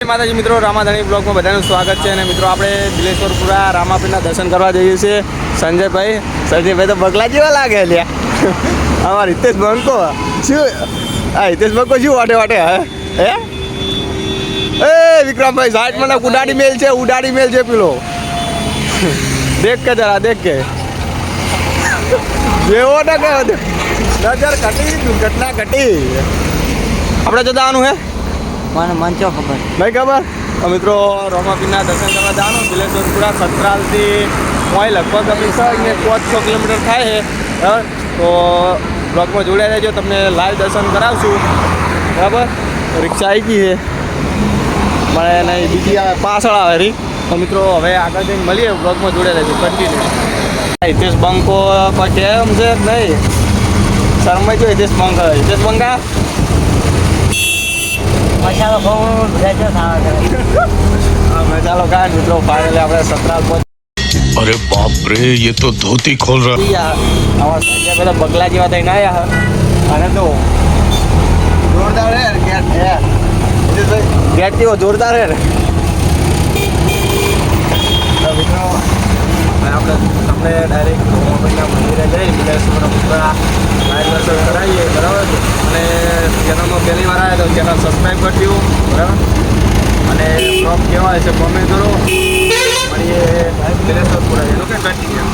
માતાજી મિત્રો, રામાધણી બ્લોગમાં બધાનું સ્વાગત છે. અને મિત્રો આપણે બિલેશ્વરપુરા રામાપીરના દર્શન કરવા જઈએ છીએ. સંજયભાઈ તો બગલા જેવા લાગે લ્યા. અમારા હિતેશ બંકો શું હિતેશ બંકો શું વાટે હે એ વિક્રમભાઈ સાઈડ મને ઉડાડી મેલ છે પેલો. દેખ કે જરા દેખ કે જેવો ને કે નજર ઘટી દુર્ઘટના ઘટી. આપણે જવાનું હે મને મંચો ખબર નહીં ખબર. મિત્રો રામાપીરના દર્શન કરવા જવાનું બિલેશ્વરપુરા સતરાલથી કોઈ લગભગ અહીંયા 5-6 કિલોમીટર થાય છે. બરાબર, તો બ્લોગમાં જોડાઈ રહેજો, તમને લાઈવ દર્શન કરાવશું. બરાબર, રિક્ષા આવી ગઈ છે મને નહીં બીજી પાછળ આવે રહી. તો મિત્રો હવે આગળ જઈને મળીએ, બ્લોગમાં જોડાઈ રહેજો કન્ટિન્યુ. હિતેશ બંકો કોઈ કેમ છે નહીં શરમાઈ જો હિતેશ બંકા મસાલો બહુ ભેજો ખાવા કરે. હા મસાલો કાઢ મિત્રો. ફાઇનલી આપણે સતરાલ પહોંચ. अरे बाप रे, ये तो धोती खोल रहा. આવા સંજય પેલા બગલા જેવા થઈને આવ્યા અને તો જોરદાર હે ગેટ હે ગેટ કેવો જોરદાર હે. મિત્રો આપણે તમને ડાયરેક્ટ રામાપીરના મંદિરે જઈ બિલેશ્વરપુરા લાઈવ દર્શન કરાવીએ. બરાબર, અને ચેનલમાં પહેલી વાર આવે તો ચેનલ સબસ્ક્રાઈબ કરી દો. બરાબર, અને બ્લોગ કેવા હોય છે કોમેન્ટ કરો. મળીએ બિલેશ્વરપુરા એનું કે કન્ટિન્યુ.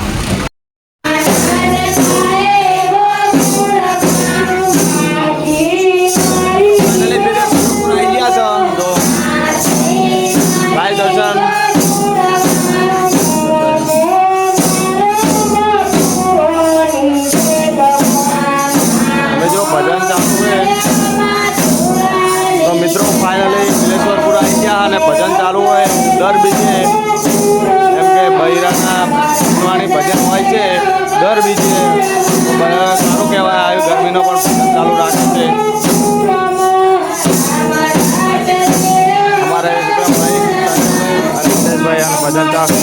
અને ભજન ચાલુ હોય દર બીજે, એમ કે બૈરાના પૂર્ણવાની ભજન હોય છે દર બીજે. સારું કહેવાય, આવી ગરમીનો પણ ભજન ચાલુ રાખે છે અમારે વિક્રમભાઈ અને હિતેશભાઈ અને ભજન ચાલુ.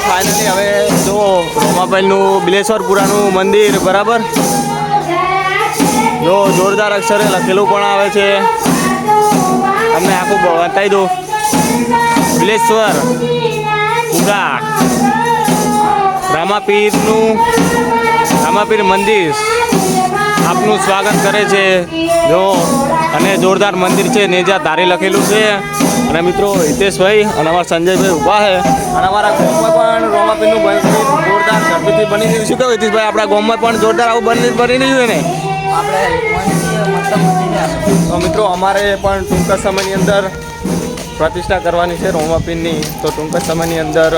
ફાઇનલી હવે જો રામાપીરનું બિલેશ્વરપુરાનું મંદિર. બરાબર, જો જોરદાર અક્ષરે લખેલું પણ આવે છે. તમને આખું બતાવી દઉં. બિલેશ્વરપુરા રામાપીર મંદિર આપનું સ્વાગત કરે છે. જો અને જોરદાર મંદિર છે, નેજા ધારે લખેલું છે. અને મિત્રો હિતેશભાઈ અને અમારા સંજયભાઈ ઊભા છે. અને અમારા ગામમાં પણ રામાપીરનું મંદિર જોરદાર ઝડપીથી બની રહ્યું. શું કહ્યું હિતેશભાઈ, આપણા ગામમાં પણ જોરદાર આવું બની રહ્યું ને તો મિત્રો અમારે પણ ટૂંક જ સમયની અંદર પ્રતિષ્ઠા કરવાની છે રામાપીરની. તો ટૂંક જ સમયની અંદર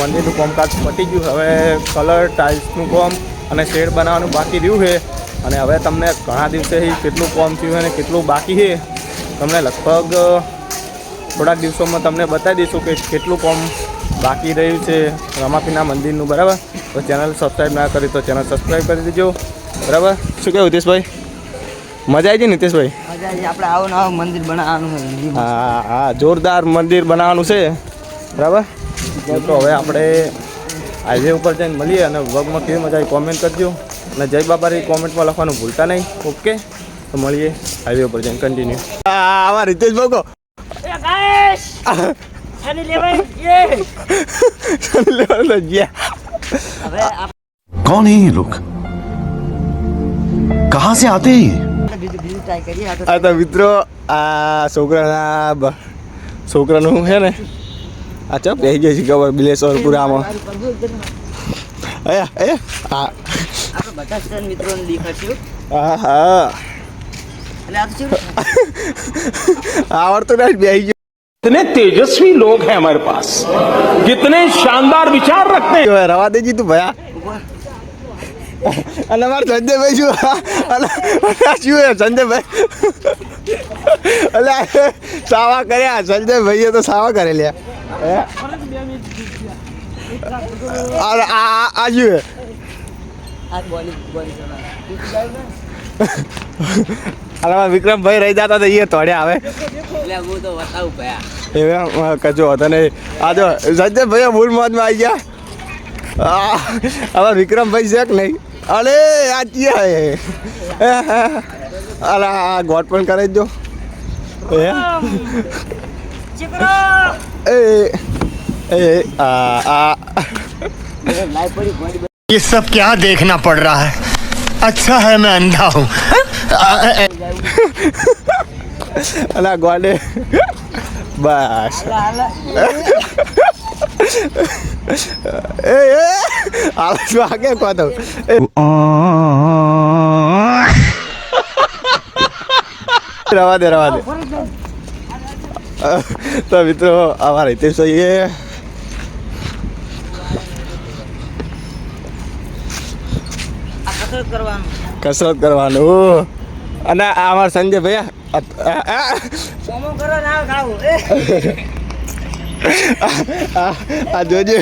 મંદિરનું કામકાજ પતી ગયું. હવે કલર ટાઇલ્સનું કામ અને શેડ બનાવવાનું બાકી રહ્યું છે. અને હવે તમને ઘણા દિવસેથી કેટલું કામ થયું અને કેટલું બાકી છે તમને લગભગ થોડાક દિવસોમાં તમને બતાવી દઈશું કે કેટલું કામ બાકી રહ્યું છે રામાપીરના મંદિરનું. બરાબર, તો ચેનલ સબસ્ક્રાઈબ ના કરી તો ચેનલ સબસ્ક્રાઈબ કરી દેજો. બરાબર, શું કહ્યું હિતેશભાઈ, મજા આવી ગઈ ને હિતેશભાઈ? આપણે આવું નવું મંદિર બનાવવાનું છે. હા જોરદાર મંદિર બનાવવાનું છે. બરાબર, તો હવે આપણે હાઈવે ઉપર જઈને મળીએ અને વ્લોગમાં કેવી મજા આવી કોમેન્ટ કરજો. અને જય બાબારી કોમેન્ટમાં લખવાનું ભૂલતા નહીં. ઓકે, તો મળીએ હાઈવે ઉપર જઈને કન્ટિન્યુ. આવા રિતેશ બોકો कौन है ये लोग, कहाँ से आते हैं? આ તો મિત્રો આ છોકરાનું છે ને આ ચપ બેસી ગઈ છે ખબર બિલેશ્વરપુરામાં. આવડતું નહીં બેસી ગયું. कितने तेजस्वी लोग हैं हमारे पास, कितने शानदार विचार रखते हैं. रवा देजी तू भया અને અમારે સંજયભાઈ શું શું હે સંજયભાઈ એટલે સાવા કર્યા સંજયભાઈએ તો સાવા કરે લ્યા આ શું હે આ બોલી ચલાવે અરે વિક્રમભાઈ રહી જતા તો એ તોડ્યા આવે એટલે હું તો બતાવું ભયા એવા કચો હતો નહીં આ જો સંજય ભાઈ ભૂલ મોજમાં આવી ગયા હવે વિક્રમભાઈ છે કે નહીં અરે આ ચિયા અરે આ ગોટ પણ કરે જો એ એ આ લાઈ પડી બોડી ये सब क्या देखना पड़ रहा है अच्छा है मैं अंधा हूँ અલા ગોડે બસ એ આળસ વાગે કહો તો રવા દે તો મિત્રો અમારા હિતેશ ભાઈએ કસરત કરવાનું અને આ અમારા સંજય ભૈયા કોમો કરો ના ખાવું આ જોજે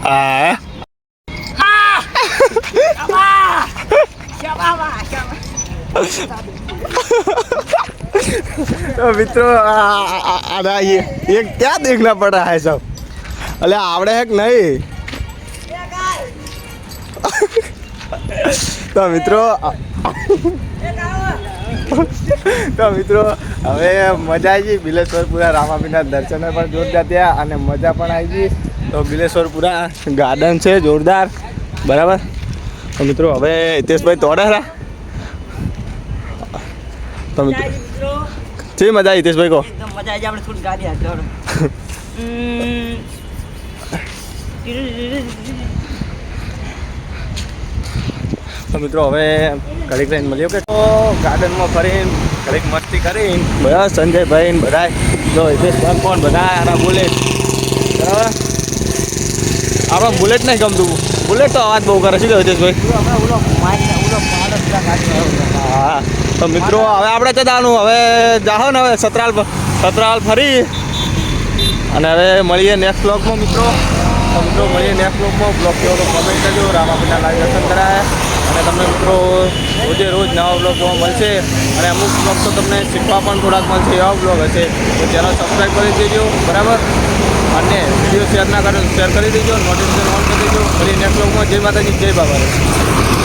આ तो मित्रों ये क्या देखना पड़ रहा है सब अरे आवड़े है कि नहीं तो मित्रों હવે મજા આવી ગઈ બિલેશ્વરપુરા રામાપીના દર્શને પણ જોરદાર થયા અને મજા પણ આવી ગઈ તો બિલેશ્વરપુરા ગાર્ડન છે જોરદાર બરાબર તો મિત્રો હવે હિતેશભાઈ તોડે તો મિત્રો કેવી મજા આવી હિતેશભાઈ કહો એકદમ મજા આવી આપણે થોડી ગાડી હાથ તો મિત્રો હવે ઘડીક રહીને મળ્યો કે તો ગાર્ડનમાં ફરીને ઘડીક મસ્તી કરીને બધા સંજયભાઈ ને બધા જો હિતેશભાઈ કોણ બધા આના બુલેટ બરાબર આપણે બુલેટ નહીં ગમતું બુલેટ તો અવાજ બહુ કરે છે કે હિતેશભાઈ હા તો મિત્રો હવે આપણે જવાનું હવે જાઓ ને હવે સતરાલ ફરી અને હવે મળીએ નેક્સ્ટ બ્લોગમાં મિત્રો તો મિત્રો મળીએ નેક્સ્ટ બ્લોગમાં બ્લોગ કેવો તો કમેન્ટ કરજો રામાપીના લાઈવ દર્શન કરાય અને તમને મિત્રો રોજ નવા બ્લોગ મળશે અને અમુક બ્લોગ તો તમને શીખવા પણ થોડાક મળશે એવા બ્લોગ હશે તો ચેનલ સબસ્ક્રાઈબ કરી દેજો બરાબર અને વિડીયો શેર ના કરો શેર કરી દેજો નોટિફિકેશન ઓન કરી દેજો ફરી નેક્સ્ટ બ્લોગમાં જય માતાજી જય બાબા